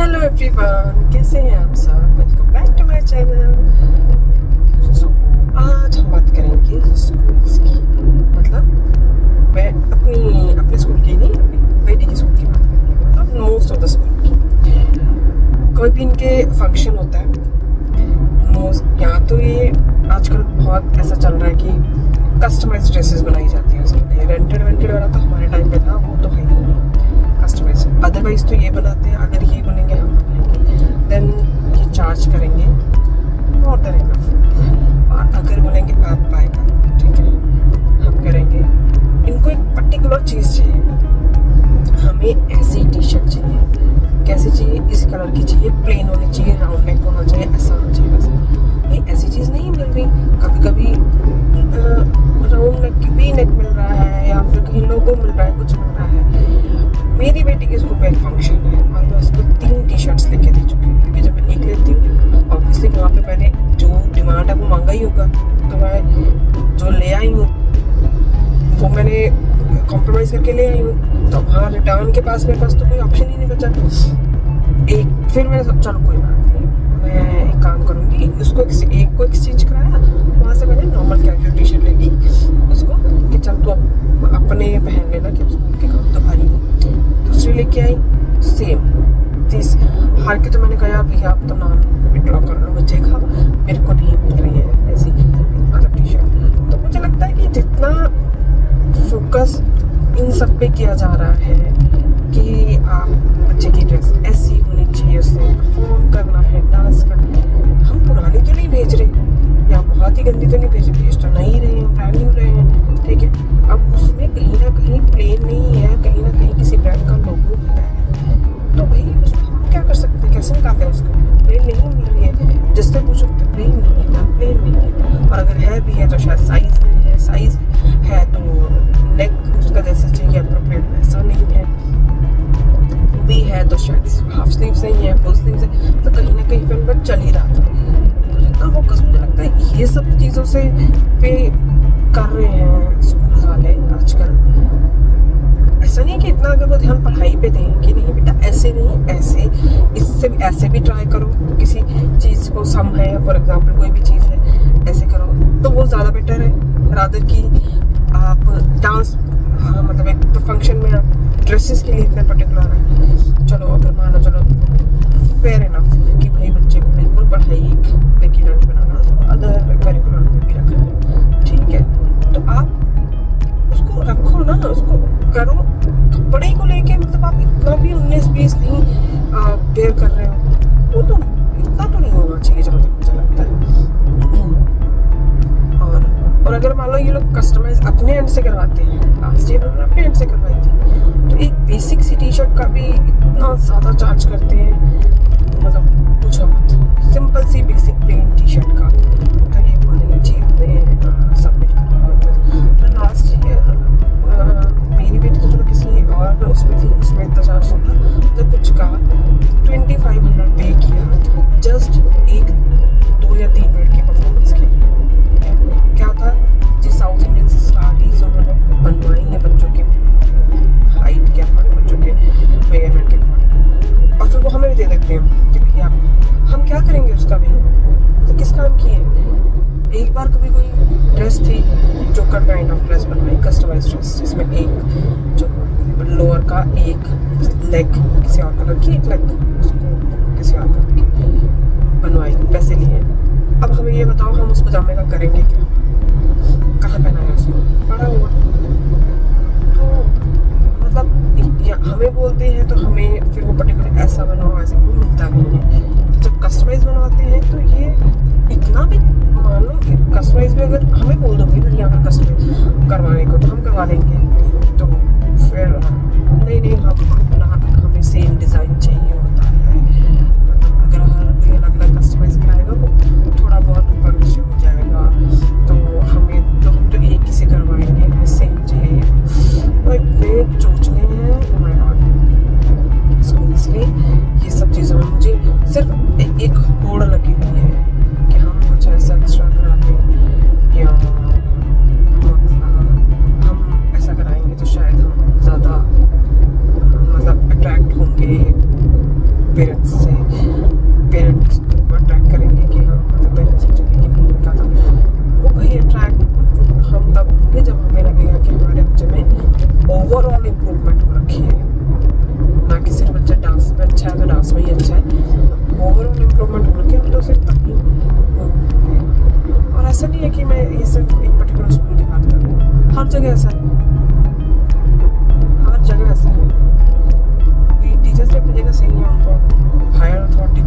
Hello everyone, कैसे हैं आप सब। Welcome back to my channel. आज हम बात करेंगे स्कूल्स की। मतलब मैं अपने स्कूल की नहीं, अपनी बेटी की स्कूल की बात करेंगे। मतलब मोस्ट ऑफ द स्कूल की कोई भी इनके फंक्शन होता है मोस्ट, यहाँ तो ये आजकल बहुत ऐसा चल रहा है कि कस्टमाइज ड्रेसेस बनाई जाती है उसके लिए। रेंटेड वाला तो हमारे टाइम पे था, वो तो है ही नहीं कस्टमाइज। अदरवाइज तो ये बनाते हैं। अगर ये बनेंगे हम बनाएंगे, देन ये चार्ज करेंगे मोर देन इनफ। और अगर बोलेंगे आप बाय करो, ठीक है, हम करेंगे। इनको एक पर्टिकुलर चीज़ चाहिए, हमें ऐसी टी शर्ट चाहिए। कैसी चाहिए? इस कलर की चाहिए, प्लेन होनी चाहिए, राउंड नेक होना चाहिए, ऐसा होना चाहिए। वैसे भाई ऐसी चीज़ नहीं मिल रही। कभी कभी राउंड नेक की भी नेक मिल रहा है, या फिर कहीं लोगो मिल रहा है, कुछ मिल रहा है। मेरी बेटी के स्कूल में एक फंक्शन है और मैं उसको 3 टी शर्ट्स लेके दे चुकी हूँ, क्योंकि जब मैं एक लेती हूँ ऑब्वियसली वहाँ पे मैंने जो डिमांड है वो मांगा ही होगा, तो मैं जो ले आई हूँ वो मैंने कॉम्प्रोमाइज़ करके ले आई हूँ। तो वहाँ रिटर्न के पास मेरे पास तो कोई ऑप्शन ही नहीं बचा। फिर मैंने सोचा चलो कोई बात नहीं, मैं एक काम करूँगी, उसको एक को एक्सचेंज कराया, वहाँ से मैंने नॉर्मल कैजुअल टी शर्ट ले ली उसको कि चल तू अपने पहन लेना कि स्कूल के काम तो भारी नहीं। दूसरी लेके आई सेम चीज़, हार के तो मैंने कहा भैया आप तो नाम विड्रॉ कर लो बच्चे का, मेरे को नहीं मिल रही है ऐसी मतलब टी शर्ट। तो मुझे लगता है कि जितना फोकस इन सब पे किया जा रहा है कि आप बच्चे की ड्रेस ऐसी होनी चाहिए, उससे परफॉर्म करना है, डांस करना है। हम पुरानी तो नहीं भेज रहे या बहुत ही गंदी तो नहीं भेज तो नहीं रहे हैं, ब्रांड न्यू रहे हैं, ठीक है। अब उसमें कहीं ना कहीं प्लेन नहीं है, कहीं ना कहीं किसी ब्रांड का लोगो है, तो भाई उसमें हम क्या कर सकते हैं, कैसे निकालते हैं उसको। प्लेन नहीं मिल रही है, जिससे पूछो तो प्लेन नहीं है, प्लेन नहीं है। और अगर है भी है तो शायद साइज नहीं है, साइज है तो नेक उसका जैसा चाहिए अप्रोप्रिएट वैसा नहीं है, वो भी है तो शायद हाफ स्लीव्स नहीं है, फुल स्लीव्स है, तो कहीं ना कहीं फिर चल ही रहा था। तो जितना फोकस मुझे लगता है ये सब चीज़ों से पे कर रहे हैं स्कूल वाले आजकल। ऐसा नहीं कि इतना अगर वो ध्यान पढ़ाई पे दें कि नहीं बेटा ऐसे नहीं ऐसे, इससे भी ऐसे भी ट्राई करो, किसी चीज़ को सम है फॉर एग्जांपल कोई भी चीज़ है ऐसे करो तो वो ज़्यादा बेटर है रादर कि आप डांस मतलब एक तो फंक्शन में आप ड्रेसेस के लिए इतने पर्टिकुलर है। चलो अगर मानो चलो फेयर इनफ कि भाई बच्चे को बिल्कुल पढ़ाई में कीड़ा नहीं बनाना, उसको अदर करिकुलर में भी रखना है, ठीक है। तो आप उसको रखो ना, उसको करो। कपड़े को लेके मतलब आप इतना भी 19-20 नहीं बेयर कर रहे हो, वो तो इतना तो नहीं होना चाहिए जहाँ तक मुझे लगता है। और अगर मान लो ये लोग कस्टमाइज अपने एंड से करवाते हैं, लास्ट ईयर उन्होंने अपने एंड से करवाई थी, तो एक बेसिक सी टी शर्ट का भी इतना ज़्यादा चार्ज करते हैं, मतलब पूछो मत। सिंपल सी बेसिक प्लेन टी शर्ट का तो ये बोलेंगे जी हमें सबमिट करना होता है। तो लास्ट ईयर मेरी बेटी तो चलो किसी और उसमें थी, उसमें इतना चार्ज नहीं था, तो कुछ का 2500 पे किया जस्ट एक 2 या 3 मिनट की परफॉर्मेंस के लिए। क्या था जी, साउथ इंडियन साड़ीज उन्होंने बनवाई है बच्चों के हाइट के अकॉर्डिंग, बच्चों के मेजरमेंट के अकॉर्डिंग, और फिर वो हमें भी दे देते हैं कि भैया हम क्या करेंगे उसका भी, तो किस काम की है। एक बार कभी कोई ड्रेस थी जो काइंड ऑफ ड्रेस बनवाई, कस्टमाइज ड्रेस, जिसमें एक जो लोअर का एक लेग किसी और कलर की, एक लेग उसको किसी और कलर की बनवाई, पैसे लिए। अब हमें ये बताओ हम उस पजामे का करेंगे क्या, कहाँ पहनाएंगे उसको, पड़ा हुआ। तो मतलब हमें बोलते हैं तो हमें फिर वो पर्टिकुलर ऐसा बनाओ ऐसा, वो मिलता नहीं है। तो जब कस्टमाइज बनवाते हैं तो ये इतना भी मान लो कि कस्टमाइज भी अगर हमें बोल दो कि यहाँ पर कस्टमाइज करवाने को तो हम करवा लेंगे, तो फिर नहीं हमें सेम डिज़ाइन चाहिए होता है। मतलब अगर हर कोई अलग अलग कस्टमाइज कराएगा वो थोड़ा बहुत ऊपर नीचे हो जाएगा, तो हम तो एक ही से करवाएंगे, हमें सेम चाहिए। तो इतने चोचले हैं स्कूल्स के ये सब चीज़ों में। मुझे सिर्फ एक होड़ लगी हुई है कि हम कुछ ऐसा एक्स्ट्रा करा दें या हम ऐसा कराएंगे तो शायद हम ज़्यादा मतलब अट्रैक्ट होंगे पेरेंट्स से, पेरेंट्स को अट्रैक्ट करेंगे कि हाँ मतलब पेरेंट्स सोचेंगे कि नहीं उनका था वो भाई अट्रैक्ट हम तब होंगे जब हमें लगेगा कि हमारे बच्चे में ओवरऑल इम्प्रूवमेंट हो रखी है, ना कि सिर्फ बच्चा डांस में अच्छा है तो डांस में ही अच्छा है, ओवरऑल इम्प्रूवमेंट हो रखी है तो सिर्फ तभी होंगे। और ऐसा नहीं है कि मैं ये सिर्फ एक पर्टिकुलर स्कूल की बात कर रही हूँ, हर जगह ऐसा है, हर जगह ऐसा है। टीचर्स भी अपनी जगह सही है, उनको हायर अथॉरिटी